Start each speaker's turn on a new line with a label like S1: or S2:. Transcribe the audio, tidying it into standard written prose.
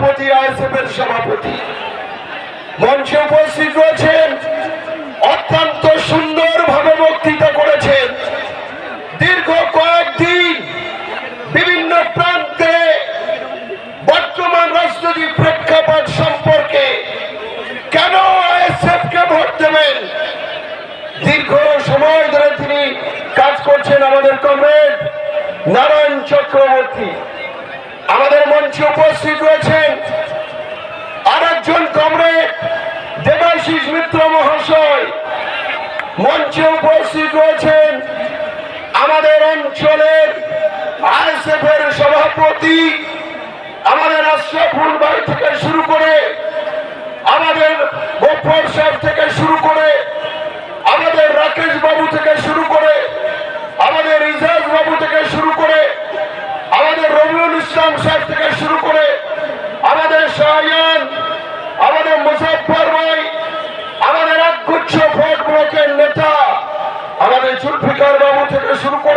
S1: সভাপতি, আইএসএফ এর সভাপতি মঞ্চে উপস্থিত রয়েছেন, অত্যন্ত সুন্দরভাবে বক্তৃতা করেছেন। দীর্ঘ কয়েকদিন বিভিন্ন প্রান্তে বর্তমান রাজনৈতিক প্রেক্ষাপট সম্পর্কে কেন আইএসএফ কে ভোট দেবেন, দীর্ঘ সময় ধরে তিনি কাজ করছেন। আমাদের কমরেড নারায়ণ চক্রবর্তী আমাদের মঞ্চে উপস্থিত রয়েছেন। আরেকজন কমরেড দেবাশিস মিত্র মহাশয় মঞ্চে উপস্থিত রয়েছেন। আমাদের অঞ্চলের আইএসএফ এর সভাপতি আমাদের আশরাফুল ভাই থেকে শুরু করে, আমাদের গফর সাহেব থেকে শুরু করে, আমাদের রাকেশ বাবু থেকে শুরু করে, আমাদের ইজাজ বাবু থেকে শুরু করে, আমাদের রবিউল ইসলাম সাহেব থেকে শুরু করে, আমাদের শাহজাহান, আমাদের মুজাফফর ভাই, আমাদের একগুচ্ছ ভোট ব্লকের নেতা আমাদের জুলফিকার বাবু থেকে শুরু করে